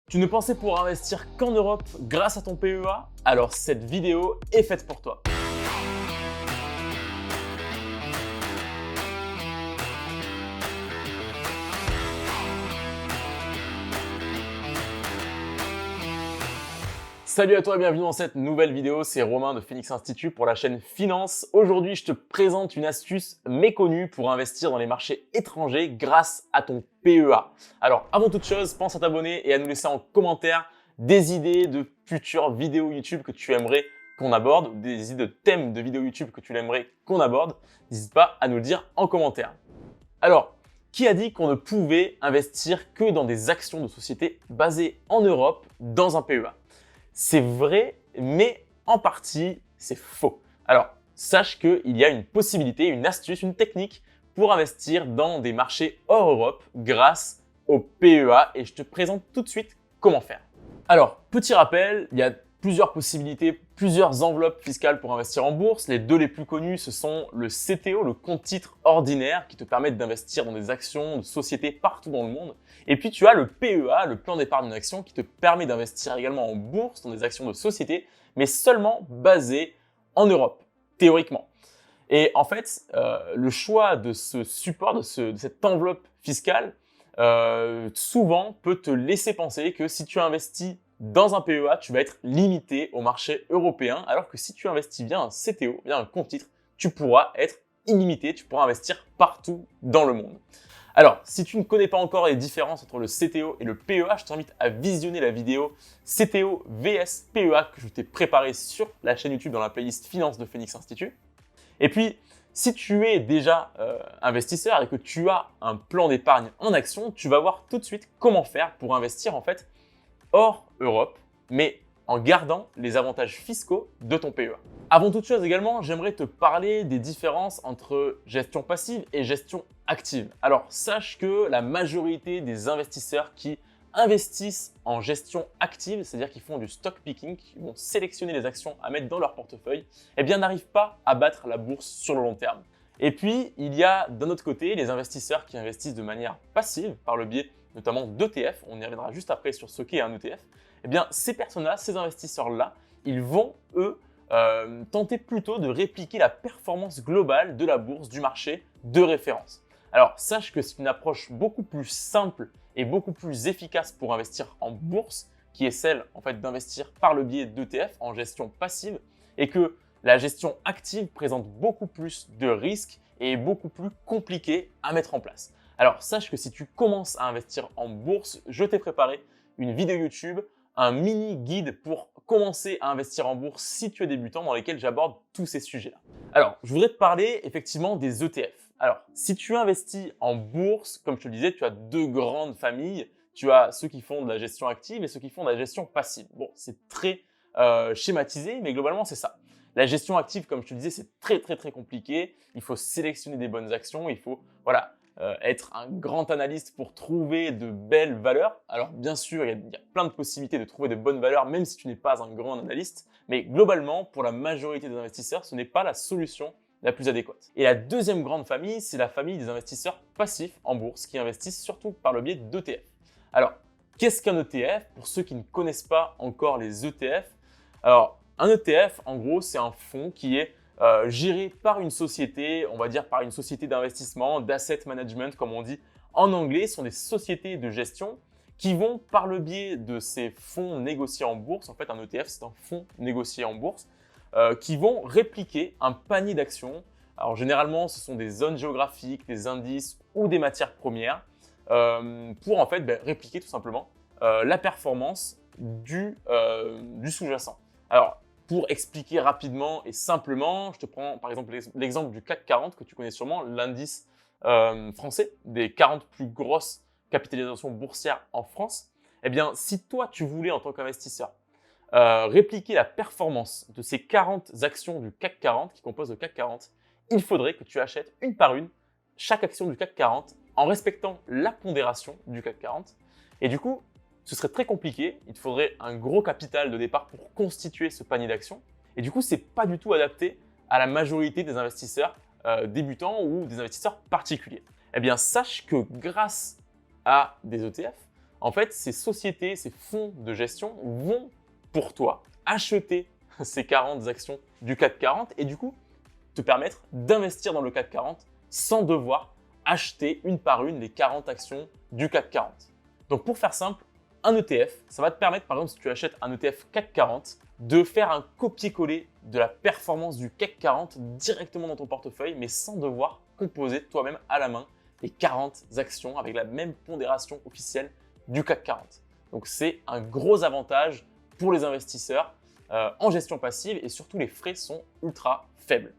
Tu ne pensais pouvoir investir qu'en Europe grâce à ton PEA? Alors cette vidéo est faite pour toi. Salut à toi et bienvenue dans cette nouvelle vidéo, c'est Romain de Phoenix Institute pour la chaîne Finance. Aujourd'hui, je te présente une astuce méconnue pour investir dans les marchés étrangers grâce à ton PEA. Alors, avant toute chose, pense à t'abonner et à nous laisser en commentaire des idées de futures vidéos YouTube que tu aimerais qu'on aborde, ou des idées de thèmes de vidéos YouTube que tu aimerais qu'on aborde. N'hésite pas à nous le dire en commentaire. Alors, qui a dit qu'on ne pouvait investir que dans des actions de sociétés basées en Europe dans un PEA? C'est vrai, mais en partie, c'est faux. Alors, sache qu'il y a une possibilité, une astuce, une technique pour investir dans des marchés hors Europe grâce au PEA et je te présente tout de suite comment faire. Alors, petit rappel, il y a plusieurs possibilités, plusieurs enveloppes fiscales pour investir en bourse. Les deux les plus connus, ce sont le CTO, le compte titre ordinaire, qui te permettent d'investir dans des actions de sociétés partout dans le monde. Et puis tu as le PEA, le plan d'épargne d'action, qui te permet d'investir également en bourse dans des actions de sociétés, mais seulement basées en Europe, théoriquement. Et en fait, le choix de ce support, de cette enveloppe fiscale, souvent peut te laisser penser que si tu investis dans un PEA, tu vas être limité au marché européen, alors que si tu investis via un CTO, via un compte titre, tu pourras être illimité, tu pourras investir partout dans le monde. Alors, si tu ne connais pas encore les différences entre le CTO et le PEA, je t'invite à visionner la vidéo CTO vs PEA que je t'ai préparée sur la chaîne YouTube dans la playlist Finance de Phoenix Institute. Et puis, si tu es déjà investisseur et que tu as un plan d'épargne en action, tu vas voir tout de suite comment faire pour investir en fait hors Europe, mais en gardant les avantages fiscaux de ton PEA. Avant toute chose également, j'aimerais te parler des différences entre gestion passive et gestion active. Alors, sache que la majorité des investisseurs qui investissent en gestion active, c'est-à-dire qu'ils font du stock picking, qui vont sélectionner les actions à mettre dans leur portefeuille, eh bien n'arrivent pas à battre la bourse sur le long terme. Et puis, il y a d'un autre côté les investisseurs qui investissent de manière passive par le biais notamment d'ETF, on y reviendra juste après sur ce qu'est un ETF, eh bien ces personnes-là, ces investisseurs-là, ils vont eux tenter plutôt de répliquer la performance globale de la bourse, du marché de référence. Alors sache que c'est une approche beaucoup plus simple et beaucoup plus efficace pour investir en bourse, qui est celle en fait d'investir par le biais d'ETF en gestion passive, et que la gestion active présente beaucoup plus de risques et est beaucoup plus compliquée à mettre en place. Alors, sache que si tu commences à investir en bourse, je t'ai préparé une vidéo YouTube, un mini guide pour commencer à investir en bourse si tu es débutant, dans lesquels j'aborde tous ces sujets-là. Alors, je voudrais te parler effectivement des ETF. Alors, si tu investis en bourse, comme je te le disais, tu as deux grandes familles. Tu as ceux qui font de la gestion active et ceux qui font de la gestion passive. Bon, c'est très schématisé, mais globalement, c'est ça. La gestion active, comme je te le disais, c'est très compliqué. Il faut sélectionner des bonnes actions, il faut, être un grand analyste pour trouver de belles valeurs. Alors bien sûr, il y a plein de possibilités de trouver de bonnes valeurs, même si tu n'es pas un grand analyste. Mais globalement, pour la majorité des investisseurs, ce n'est pas la solution la plus adéquate. Et la deuxième grande famille, c'est la famille des investisseurs passifs en bourse qui investissent surtout par le biais d'ETF. Alors, qu'est-ce qu'un ETF? Pour ceux qui ne connaissent pas encore les ETF, alors un ETF, en gros, c'est un fonds qui est géré par une société, on va dire par une société d'investissement, d'asset management comme on dit en anglais. Ce sont des sociétés de gestion qui vont par le biais de ces fonds négociés en bourse, en fait un ETF c'est un fonds négocié en bourse, qui vont répliquer un panier d'actions. Alors généralement ce sont des zones géographiques, des indices ou des matières premières pour en fait répliquer tout simplement la performance du sous-jacent. Alors, pour expliquer rapidement et simplement, je te prends par exemple l'exemple du CAC 40 que tu connais sûrement, l'indice français des 40 plus grosses capitalisations boursières en France. Eh bien, si toi, tu voulais en tant qu'investisseur répliquer la performance de ces 40 actions du CAC 40 qui composent le CAC 40, il faudrait que tu achètes une par une chaque action du CAC 40 en respectant la pondération du CAC 40. Et du coup, ce serait très compliqué, il te faudrait un gros capital de départ pour constituer ce panier d'actions. Et du coup, ce n'est pas du tout adapté à la majorité des investisseurs débutants ou des investisseurs particuliers. Eh bien, sache que grâce à des ETF, En fait, ces sociétés, ces fonds de gestion vont pour toi acheter ces 40 actions du CAC 40 et du coup te permettre d'investir dans le CAC 40 sans devoir acheter une par une les 40 actions du CAC 40. Donc pour faire simple, un ETF, ça va te permettre par exemple si tu achètes un ETF CAC 40 de faire un copier-coller de la performance du CAC 40 directement dans ton portefeuille mais sans devoir composer toi-même à la main les 40 actions avec la même pondération officielle du CAC 40. Donc c'est un gros avantage pour les investisseurs en gestion passive et surtout les frais sont ultra faibles.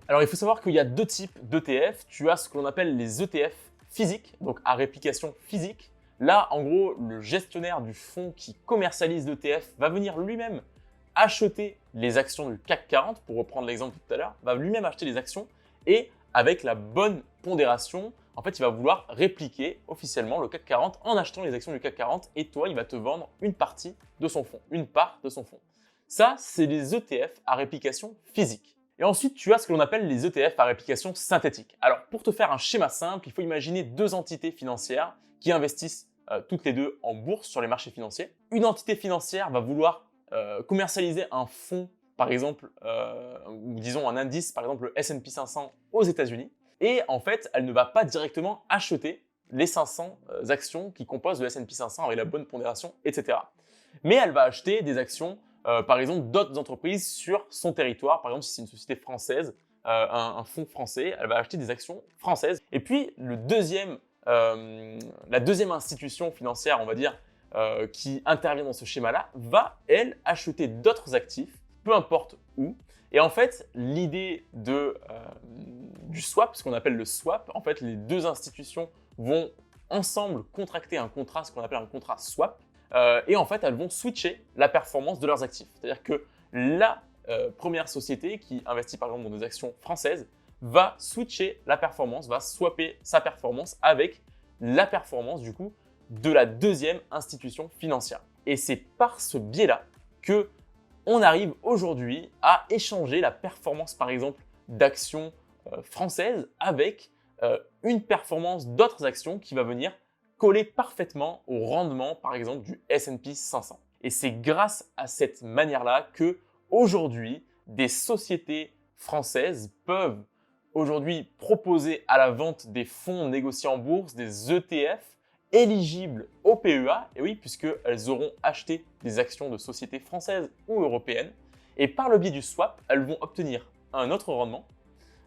Alors il faut savoir qu'il y a deux types d'ETF. Tu as ce que l'on appelle les ETF physiques, donc à réplication physique. Là, en gros, le gestionnaire du fonds qui commercialise l'ETF va venir lui-même acheter les actions du CAC 40, pour reprendre l'exemple de tout à l'heure, va lui-même acheter les actions et avec la bonne pondération, en fait, il va vouloir répliquer officiellement le CAC 40 en achetant les actions du CAC 40 et toi, il va te vendre une partie de son fonds, une part de son fonds. Ça, c'est les ETF à réplication physique. Et ensuite, tu as ce que l'on appelle les ETF à réplication synthétique. Alors, pour te faire un schéma simple, il faut imaginer deux entités financières qui investissent toutes les deux en bourse sur les marchés financiers. Une entité financière va vouloir commercialiser un fonds, par exemple, ou disons un indice, par exemple le S&P 500 aux États-Unis. Et en fait, elle ne va pas directement acheter les 500 actions qui composent le S&P 500 avec la bonne pondération, etc. Mais elle va acheter des actions par exemple d'autres entreprises sur son territoire. Par exemple, si c'est une société française, un fonds français, elle va acheter des actions françaises. Et puis la deuxième institution financière, on va dire, qui intervient dans ce schéma-là, va, elle, acheter d'autres actifs, peu importe où. Et en fait, l'idée du swap, ce qu'on appelle le swap, en fait, les deux institutions vont ensemble contracter un contrat, ce qu'on appelle un contrat swap. Et en fait, elles vont switcher la performance de leurs actifs. C'est-à-dire que la première société qui investit par exemple dans des actions françaises va switcher la performance, va swapper sa performance avec la performance du coup de la deuxième institution financière. Et c'est par ce biais-là que on arrive aujourd'hui à échanger la performance par exemple d'actions françaises avec une performance d'autres actions qui va venir coller parfaitement au rendement, par exemple, du S&P 500. Et c'est grâce à cette manière-là que, aujourd'hui, des sociétés françaises peuvent aujourd'hui proposer à la vente des fonds négociés en bourse, des ETF éligibles au PEA, et oui, puisqu'elles auront acheté des actions de sociétés françaises ou européennes, et par le biais du swap, elles vont obtenir un autre rendement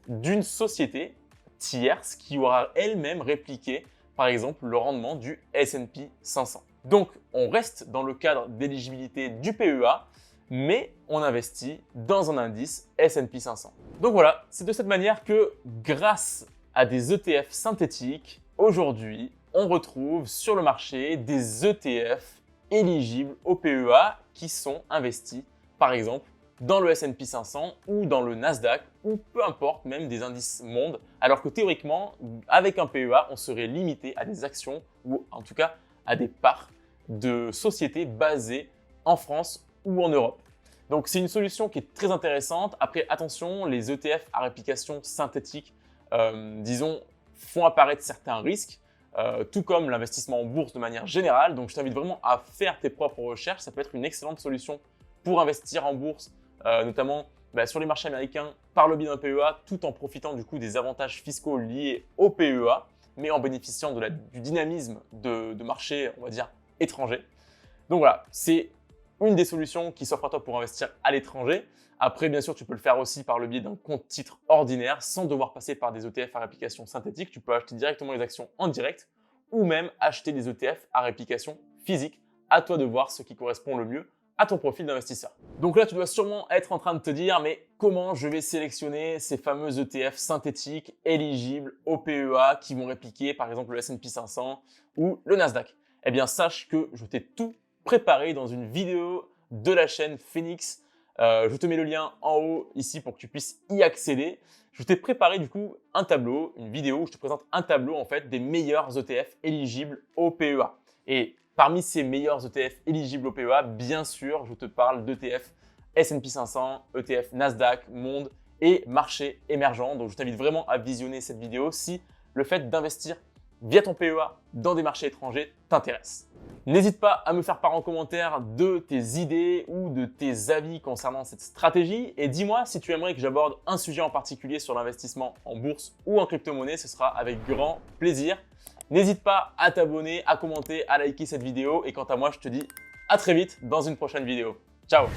d'une société tierce qui aura elle-même répliqué par exemple le rendement du S&P 500. Donc on reste dans le cadre d'éligibilité du PEA, mais on investit dans un indice S&P 500. Donc voilà, c'est de cette manière que grâce à des ETF synthétiques, aujourd'hui, on retrouve sur le marché des ETF éligibles au PEA qui sont investis par exemple dans le S&P 500 ou dans le Nasdaq ou peu importe, même des indices mondes, alors que théoriquement, avec un PEA, on serait limité à des actions ou en tout cas à des parts de sociétés basées en France ou en Europe. Donc c'est une solution qui est très intéressante. Après, attention, les ETF à réplication synthétique, disons, font apparaître certains risques, tout comme l'investissement en bourse de manière générale. Donc je t'invite vraiment à faire tes propres recherches. Ça peut être une excellente solution pour investir en bourse, notamment sur les marchés américains par le biais d'un PEA, tout en profitant du coup des avantages fiscaux liés au PEA, mais en bénéficiant du dynamisme de marchés, on va dire, étrangers. Donc voilà, c'est une des solutions qui s'offre à toi pour investir à l'étranger. Après, bien sûr, tu peux le faire aussi par le biais d'un compte titre ordinaire sans devoir passer par des ETF à réplication synthétique. Tu peux acheter directement les actions en direct ou même acheter des ETF à réplication physique. À toi de voir ce qui correspond le mieux à ton profil d'investisseur. Donc là, tu dois sûrement être en train de te dire, mais comment je vais sélectionner ces fameux ETF synthétiques éligibles au PEA qui vont répliquer par exemple le S&P 500 ou le Nasdaq? Eh bien, sache que je t'ai tout préparé dans une vidéo de la chaîne Phoenix. Je te mets le lien en haut ici pour que tu puisses y accéder. Je t'ai préparé du coup un tableau, une vidéo où je te présente un tableau en fait des meilleurs ETF éligibles au PEA. Et parmi ces meilleurs ETF éligibles au PEA, bien sûr, je te parle d'ETF S&P 500, ETF Nasdaq, Monde et marchés émergents. Donc, je t'invite vraiment à visionner cette vidéo si le fait d'investir via ton PEA dans des marchés étrangers t'intéresse. N'hésite pas à me faire part en commentaire de tes idées ou de tes avis concernant cette stratégie et dis-moi si tu aimerais que j'aborde un sujet en particulier sur l'investissement en bourse ou en crypto-monnaie, ce sera avec grand plaisir. N'hésite pas à t'abonner, à commenter, à liker cette vidéo et quant à moi, je te dis à très vite dans une prochaine vidéo. Ciao!